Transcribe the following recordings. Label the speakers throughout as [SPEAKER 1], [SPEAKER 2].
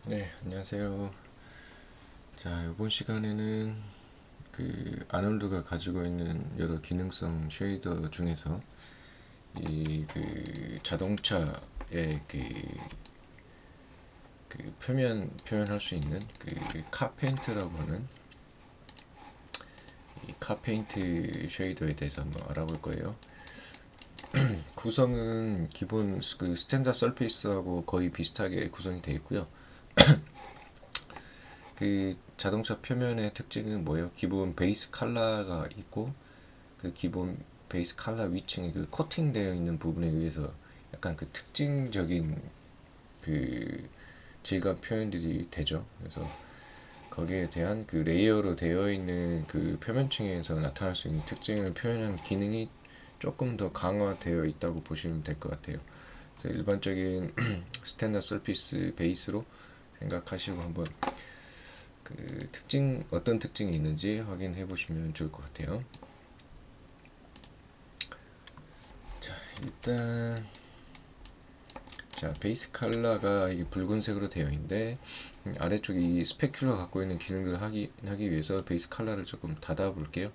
[SPEAKER 1] 네, 안녕하세요. 자, 이번 시간에는 그 아놀드가 가지고 있는 여러 기능성 쉐이더 중에서 이 그 자동차의 그 표현할 수 있는 그 카페인트라고 하는 이 카페인트 쉐이더에 대해서 한번 알아볼 거예요. 구성은 기본 그 스탠다드 서페이스하고 거의 비슷하게 구성이 되어 있고요. 그 자동차 표면의 특징은 뭐예요? 기본 베이스 컬러가 있고 그 기본 베이스 컬러 위층에 그 코팅되어 있는 부분에 의해서 약간 그 특징적인 그 질감 표현들이 되죠. 그래서 거기에 대한 그 레이어로 되어 있는 그 표면층에서 나타날 수 있는 특징을 표현하는 기능이 조금 더 강화되어 있다고 보시면 될 것 같아요. 그래서 일반적인 스탠다드 서피스 베이스로 생각하시고 한번 그 어떤 특징이 있는지 확인해 보시면 좋을 것 같아요. 자, 일단 자, 베이스 컬러가 이게 붉은색으로 되어 있는데 아래쪽 이 스페큘러 갖고 있는 기능들을 하기 위해서 베이스 컬러를 조금 닫아 볼게요.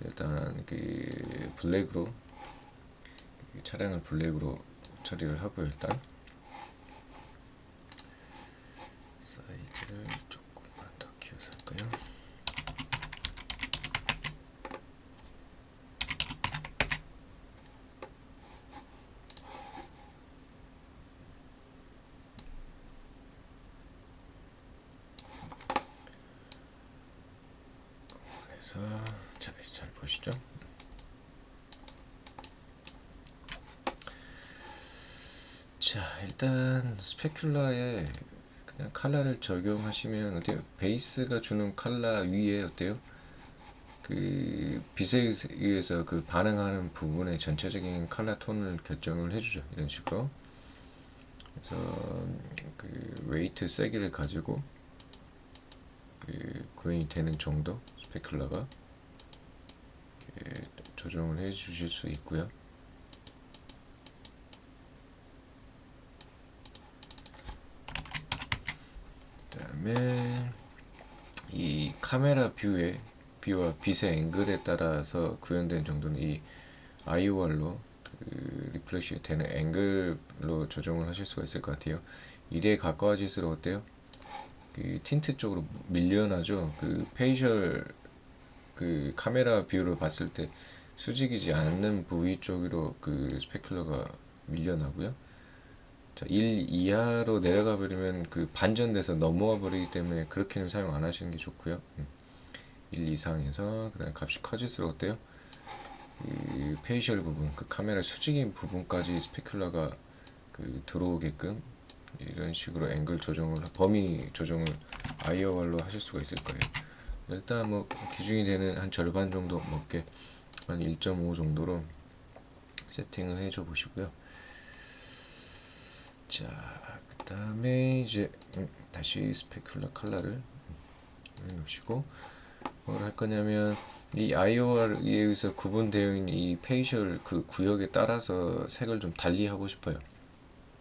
[SPEAKER 1] 일단 그 블랙으로 차량을 블랙으로 처리를 하고요. 일단 사이즈를 조금만 더 키워서 할까요? 그래서 잘 보시죠. 자, 일단 스페큘러에 그냥 컬러를 적용하시면 어때요? 베이스가 주는 컬러 위에 어때요? 그 빛에 의해서 그 반응하는 부분의 전체적인 컬러 톤을 결정을 해주죠. 이런 식으로. 그래서 그 웨이트 세기를 가지고 그 구현이 되는 정도 스페큘러가 조정을 해 주실 수 있고요. 그다음에 이 카메라 뷰와 빛의 앵글에 따라서 구현된 정도는 이 IOR로 그 리플렉시 되는 앵글로 조정을 하실 수가 있을 것 같아요. 1에 가까워질수록 어때요? 그 틴트 쪽으로 밀려나죠. 그 페이셜 그 카메라 뷰를 봤을 때 수직이지 않는 부위 쪽으로 그 스페큘러가 밀려나고요. 자, 1 이하로 내려가 버리면 그 반전돼서 넘어와 버리기 때문에 그렇게는 사용 안 하시는 게 좋고요. 1 이상에서 그다음 값이 커질수록 어때요? 그 페이셜 부분, 그 카메라 수직인 부분까지 스페큘러가 그 들어오게끔 이런 식으로 앵글 조정을 범위 조정을 아이어왈로 하실 수가 있을 거예요. 일단 뭐 기준이 되는 한 절반 정도 넘게 한 1.5 정도로 세팅을 해줘 보시고요. 자, 그 다음에 이제 다시 스페큘러 컬러를 해놓으시고 뭘 할 거냐면 이 IOR에 의해서 구분되어 있는 이 페이셜 그 구역에 따라서 색을 좀 달리 하고 싶어요.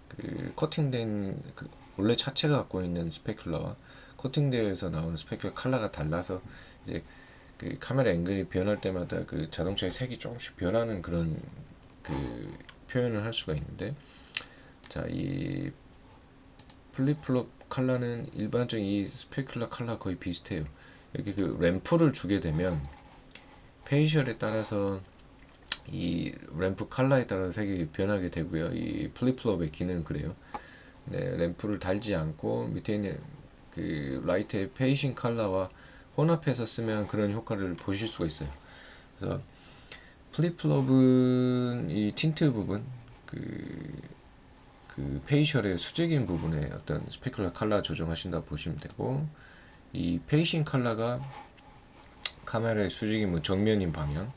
[SPEAKER 1] 그 코팅된 그 원래 차체가 갖고 있는 스페큘러와 코팅되어서 나오는 스페큘러 컬러가 달라서 이제 그 카메라 앵글이 변할 때마다 그 자동차의 색이 조금씩 변하는 그런 그 표현을 할 수가 있는데, 자, 이 플립플롭 컬러는 일반적인 이 스페큘러 컬러 거의 비슷해요. 이렇게 그 램프를 주게 되면 페이셜에 따라서 이 램프 컬러에 따라 색이 변하게 되고요. 이 플립플롭의 기능은 그래요. 네, 램프를 달지 않고 밑에 있는 그 라이트의 페이싱 컬러와 혼합해서 쓰면 그런 효과를 보실 수가 있어요. 그래서 플립플롭은 이 틴트 부분, 그 페이셜의 수직인 부분에 어떤 스페큘러 컬러 조정하신다 보시면 되고, 이 페이싱 컬러가 카메라의 수직인 뭐 정면인 방향,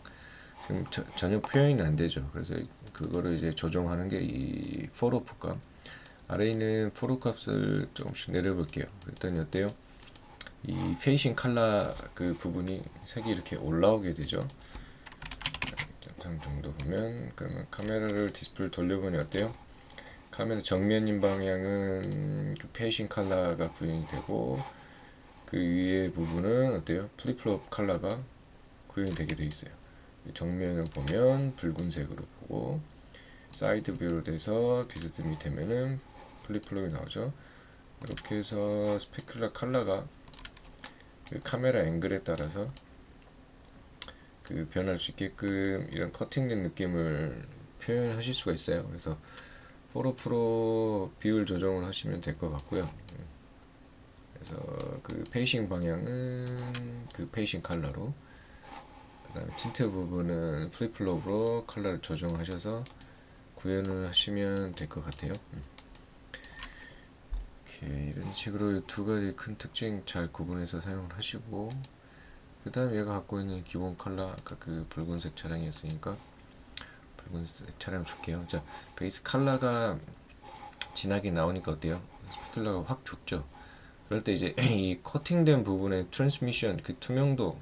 [SPEAKER 1] 지금 전혀 표현이 안 되죠. 그래서 그거를 이제 조정하는 게 이 포로프 값. 아래 있는 포로 값을 조금씩 내려볼게요. 그랬더니 어때요? 이 페이싱 컬러 그 부분이 색이 이렇게 올라오게 되죠. 영상 정도 보면 그러면 카메라를 디스플레이 돌려보니 어때요? 카메라 정면인 방향은 그 페이싱 컬러가 구현이 되고, 그 위에 부분은 어때요? 플립플롭 컬러가 구현이 되게 돼 있어요. 정면을 보면 붉은색으로 보고, 사이드 뷰로 돼서 디스트 밑에면은 플립플롭이 나오죠. 이렇게 해서 스페큘러 컬러가 그 카메라 앵글에 따라서 그 변할 수 있게끔 이런 커팅된 느낌을 표현하실 수가 있어요. 그래서 4프로 비율 조정을 하시면 될 것 같고요. 그래서 그 페이싱 방향은 그 페이싱 컬러로, 그 다음에 틴트 부분은 플립플롭으로 컬러를 조정하셔서 구현을 하시면 될 것 같아요. 이렇게 이런 식으로 두 가지 큰 특징 잘 구분해서 사용을 하시고, 그 다음 얘가 갖고 있는 기본 컬러, 아까 그 붉은색 차량이었으니까 붉은색 차량 줄게요. 자, 베이스 컬러가 진하게 나오니까 어때요? 스페큘러가 확 죽죠. 그럴 때 이제 이 커팅된 부분의 트랜스미션, 그 투명도,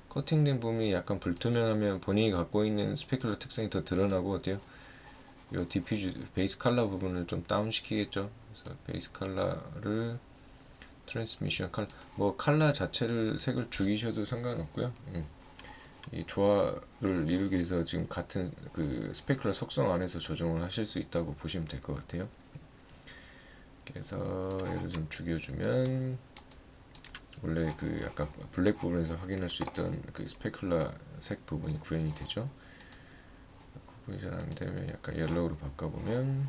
[SPEAKER 1] 커팅된 부분이 약간 불투명하면 본인이 갖고 있는 스페큘러 특성이 더 드러나고 어때요? 요 디퓨즈 베이스 컬러 부분을 좀 다운 시키겠죠. 그래서 베이스 컬러를 트랜스미션 컬러, 뭐 컬러 자체를 색을 죽이셔도 상관없고요. 이 조화를 이루기 위해서 지금 같은 그 스페큘러 속성 안에서 조정을 하실 수 있다고 보시면 될 것 같아요. 그래서 얘를 좀 죽여주면 원래 그 아까 블랙 부분에서 확인할 수 있던 그 스페큘러 색 부분이 구현이 되죠. 구분이 잘 안되면 약간 옐로우로 바꿔보면,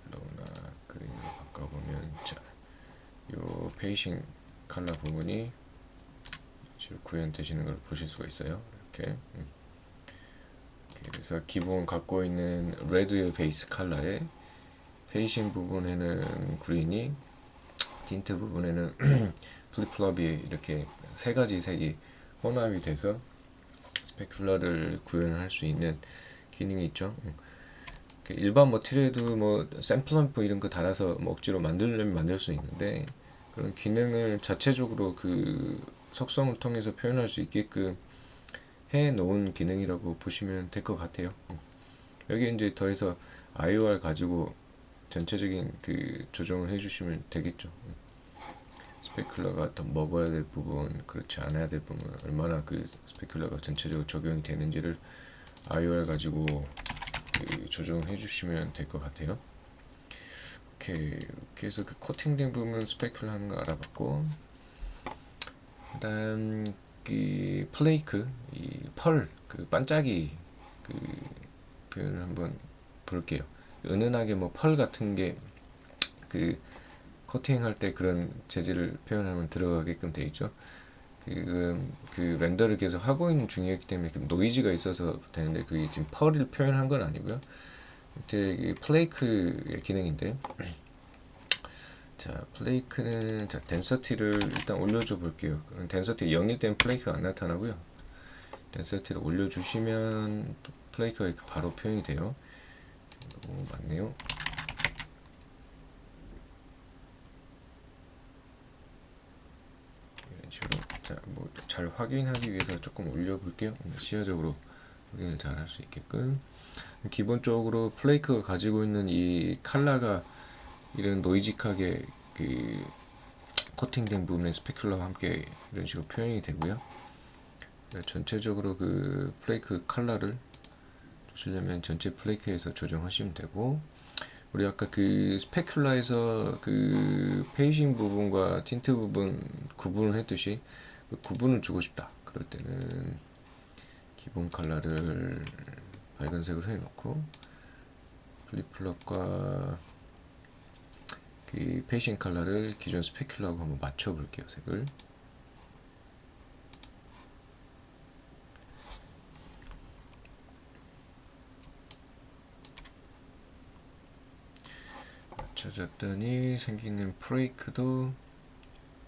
[SPEAKER 1] 옐로우나 그린으로 바꿔보면, 자, 요 페이싱 컬러 부분이 구현되시는 걸 보실 수가 있어요. 이렇게. 그래서 기본 갖고 있는 레드 베이스 컬러에 페이싱 부분에는 그린이, 틴트 부분에는 플립플롭이 이렇게 세 가지 색이 혼합이 돼서 스페큘러를 구현할 수 있는 기능이 있죠. 일반 머티리얼도 뭐 샘플 이런 거 달아서 뭐 억지로 만들려면 만들 수 있는데, 그런 기능을 자체적으로 그 속성을 통해서 표현할 수 있게끔 해 놓은 기능이라고 보시면 될 것 같아요. 여기 이제 더해서 IOR 가지고 전체적인 그 조정을 해주시면 되겠죠. 스페큘러가 더 먹어야 될 부분, 그렇지 않아야 될 부분, 얼마나 그 스페큘러가 전체적으로 적용이 되는지를 IOR 가지고 그 조정해 주시면 될 것 같아요. 오케이, 이렇게 해서 그 코팅된 부분 스페큘러 하는 거 알아봤고, 그 다음 그 플레이크, 이 펄, 그 반짝이 그 표현을 한번 볼게요. 은은하게 뭐 펄 같은 게 그 코팅할 때 그런 재질을 표현하면 들어가게끔 되어 있죠. 그 렌더를 계속 하고 있는 중이었기 때문에 노이즈가 있어서 되는데, 그게 지금 펄을 표현한 건 아니고요. 이게 플레이크의 기능인데, 자, 플레이크는, 자, 덴서티를 일단 올려줘 볼게요. 덴서티 0일 때는 플레이크가 안 나타나고요. 덴서티를 올려주시면 플레이크가 바로 표현이 돼요. 오, 맞네요. 이런 식으로. 자, 뭐 잘 확인하기 위해서 조금 올려볼게요. 시야적으로 확인을 잘 할 수 있게끔. 기본적으로 플레이크가 가지고 있는 이 컬러가 이런 노이직하게 그 코팅된 부분의 스페큘러와 함께 이런 식으로 표현이 되고요. 전체적으로 그 플레이크 컬러를 주시려면 전체 플레이크에서 조정하시면 되고, 우리 아까 그 스페큘러에서 그 페이싱 부분과 틴트 부분 구분을 했듯이 그 구분을 주고 싶다. 그럴 때는 기본 컬러를 밝은색으로 해놓고 플립플롭과 그 페이싱 컬러를 기존 스페큘러하고 한번 맞춰볼게요. 색을 맞춰줬더니 생기는 프레이크도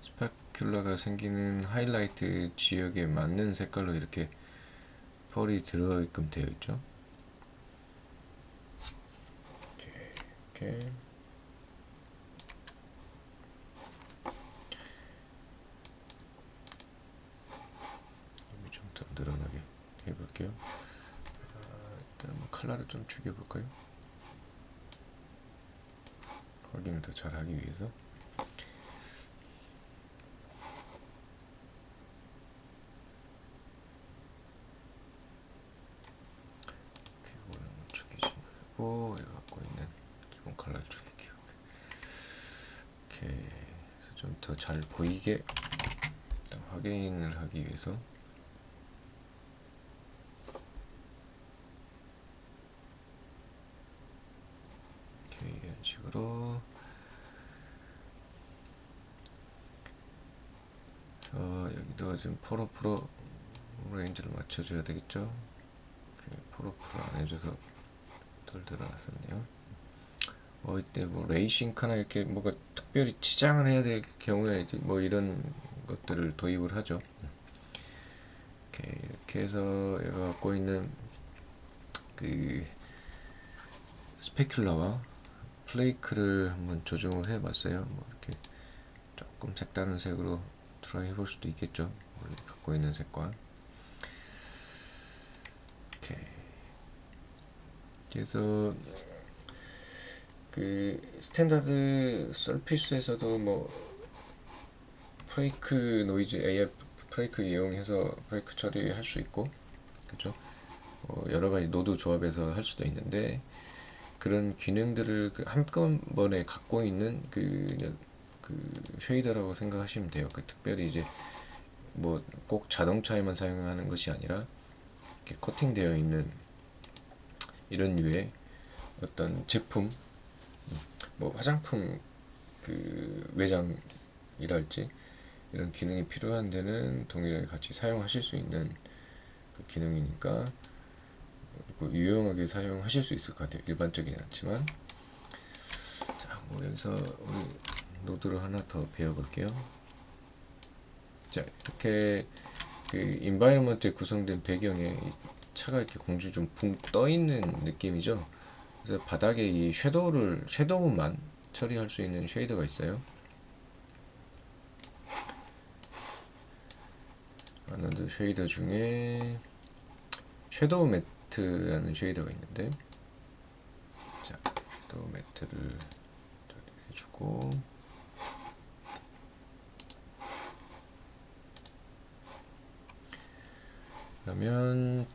[SPEAKER 1] 스페큘러가 생기는 하이라이트 지역에 맞는 색깔로 이렇게 펄이 들어가게끔 되어 있죠. 이렇게 좀 더 늘어나게 해볼게요. 일단 컬러를 좀 죽여볼까요? 확인을 더 잘하기 위해서. 이거는 죽이지 말고 얘가 갖고 있는 기본 컬러 줄이기. 이렇게 해서 좀 더 잘 보이게 확인을 하기 위해서 이렇게 이런 식으로 여기도 좀 포로 레인지를 맞춰줘야 되겠죠. 포로 안 해줘서 덜 들어갔었네요. 이때 뭐 레이싱카나 이렇게 뭐가 특별히 치장을 해야 될 경우에 이제 뭐 이런 것들을 도입을 하죠. 이렇게 해서 얘가 갖고 있는 그 스페큘라와 플레이크를 한번 조정을 해봤어요. 뭐 이렇게 조금 색다른 색으로 트라이 해볼 수도 있겠죠. 원래 갖고 있는 색과. 이렇게. 그래서 그 스탠다드 서피스에서도 뭐 브레이크 노이즈 AF 브레이크 이용해서 브레이크 처리할 수 있고, 그죠? 여러 가지 노드 조합해서 할 수도 있는데 그런 기능들을 한꺼번에 갖고 있는 그 쉐이더라고 생각하시면 돼요. 특별히 이제 뭐 꼭 자동차에만 사용하는 것이 아니라 이렇게 코팅되어 있는 이런 류의 어떤 제품, 뭐 화장품 그 외장이랄지 이런 기능이 필요한 데는 동일하게 같이 사용하실 수 있는 그 기능이니까 유용하게 사용하실 수 있을 것 같아요. 일반적이진 않지만. 자, 뭐 여기서 우리 노드를 하나 더 배워볼게요. 자, 이렇게 그 인바이러먼트에 구성된 배경에 차가 이렇게 공주 좀 붕 떠 있는 느낌이죠. 그래서 바닥에 이 섀도우만 처리할 수 있는 쉐이더가 있어요. 아너드 쉐이더 중에 섀도우 매트라는 쉐이더가 있는데, 자, 섀도우 매트를 해주고, 그러면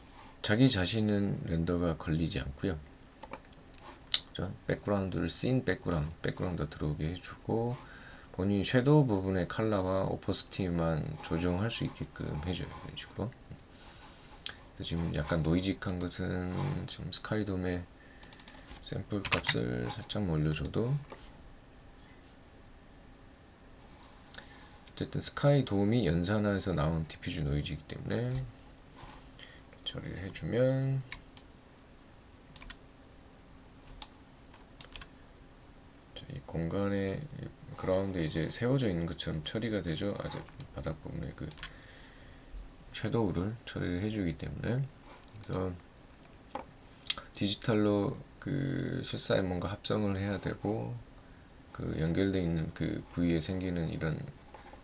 [SPEAKER 1] 자기 자신은 렌더가 걸리지 않고요. 백그라운드를 씬 백그라운드 들어오게 해주고, 본인 섀도우 부분의 컬러와 오퍼시티만 조정할 수 있게끔 해줘요. 이런 식으로. 그래서 지금 약간 노이직한 것은 지금 스카이돔의 샘플 값을 살짝 올려줘도, 어쨌든 스카이돔이 연산화해서 나온 디퓨즈 노이즈이기 때문에 처리를 해주면 이 공간에 그라운드에 이제 세워져 있는 것처럼 처리가 되죠. 아주 바닥 부분에 그 섀도우를 처리를 해주기 때문에. 그래서 디지털로 그 실사에 뭔가 합성을 해야 되고 그 연결되어 있는 그 부위에 생기는 이런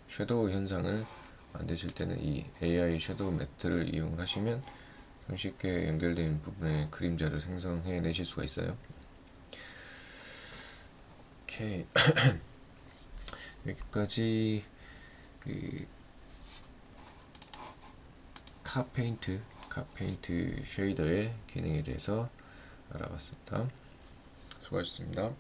[SPEAKER 1] 섀도우 현상을 만드실 때는 이 AI 섀도우 매트를 이용을 하시면 손쉽게 연결된 부분에 그림자를 생성해 내실 수가 있어요. 오케이. 여기까지 그 카페인트 쉐이더의 기능에 대해서 알아봤습니다. 수고하셨습니다.